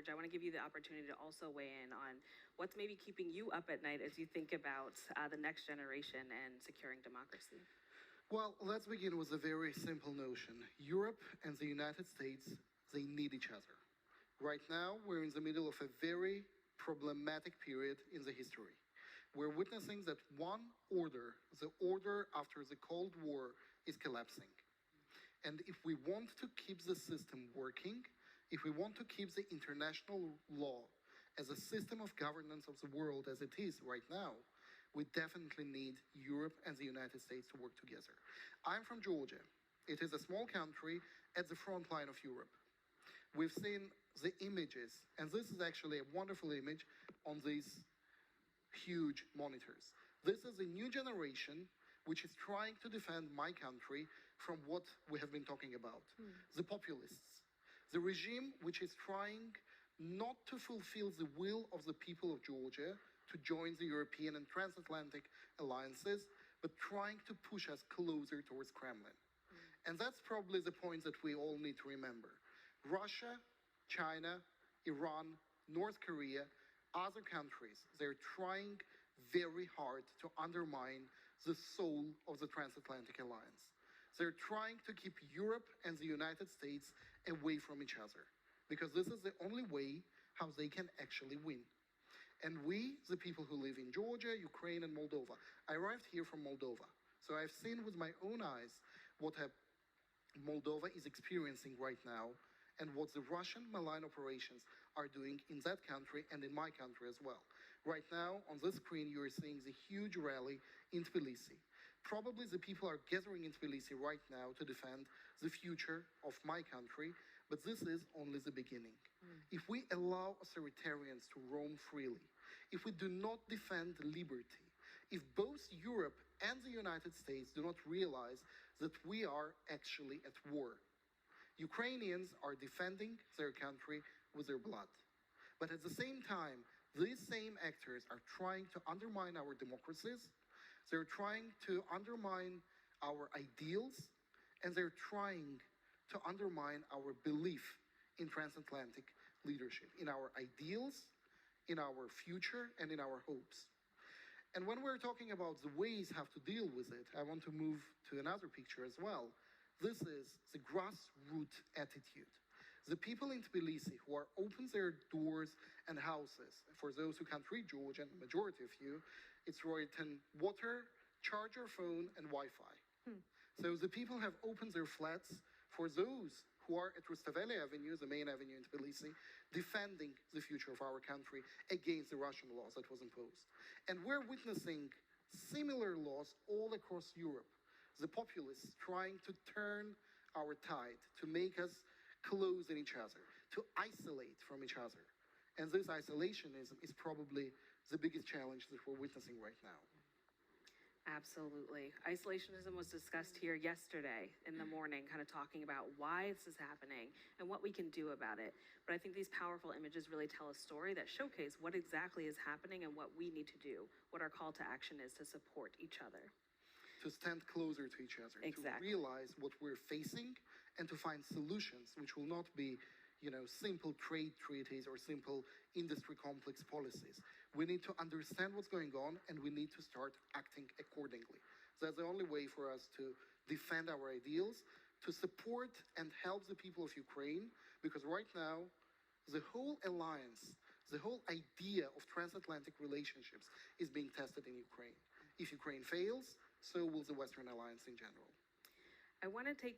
George, I want to give you the opportunity to also weigh in on what's maybe keeping you up at night as you think about the next generation and securing democracy. Well, let's begin with a very simple notion. Europe and the United States, they need each other. Right now, we're in the middle of a very problematic period in the history. We're witnessing that one order, the order after the Cold War, is collapsing. And if we want to keep the system working, if we want to keep the international law as a system of governance of the world as it is right now, we definitely need Europe and the United States to work together. I'm from Georgia. It is a small country at the front line of Europe. We've seen the images, and this is actually a wonderful image on these huge monitors. This is a new generation which is trying to defend my country from what we have been talking about. The populists. The regime which is trying not to fulfill the will of the people of Georgia to join the European and transatlantic alliances, but trying to push us closer towards Kremlin. And that's probably the point that we all need to remember. Russia, China, Iran, North Korea, other countries, they're trying very hard to undermine the soul of the transatlantic alliance. They're trying to keep Europe and the United States away from each other, because this is the only way how they can actually win. And we, the people who live in Georgia, Ukraine, and Moldova, I arrived here from Moldova. So I've seen with my own eyes what Moldova is experiencing right now and what the Russian malign operations are doing in that country and in my country as well. Right now, on the screen, you are seeing the huge rally in Tbilisi. Probably the people are gathering in Tbilisi right now to defend the future of my country, but this is only the beginning. If we allow authoritarians to roam freely, if we do not defend liberty, if both Europe and the United States do not realize that we are actually at war, Ukrainians are defending their country with their blood. But at the same time, these same actors are trying to undermine our democracies, they're trying to undermine our ideals, and they're trying to undermine our belief in transatlantic leadership, in our ideals, in our future, and in our hopes. And when we're talking about the ways how to deal with it, I want to move to another picture as well. This is the grassroots attitude. The people in Tbilisi who are open their doors and houses, for those who can't read Georgian, majority of you, it's written water, charger, phone, and Wi-Fi. So the people have opened their flats for those who are at Rustaveli Avenue, the main avenue in Tbilisi, defending the future of our country against the Russian laws that was imposed. And we're witnessing similar laws all across Europe. The populists trying to turn our tide, to make us close in each other, to isolate from each other. And this isolationism is probably the biggest challenge that we're witnessing right now. Absolutely. Isolationism was discussed here yesterday in the morning, kind of talking about why this is happening and what we can do about it. But I think these powerful images really tell a story that showcase what exactly is happening and what we need to do, what our call to action is to support each other. To stand closer to each other, Exactly. to realize what we're facing, and to find solutions which will not be, simple trade treaties or simple industry complex policies. We need to understand what's going on, and we need to start acting accordingly. That's the only way for us to defend our ideals, to support and help the people of Ukraine, because right now, the whole alliance, the whole idea of transatlantic relationships is being tested in Ukraine. If Ukraine fails, so will the Western alliance in general. I want to take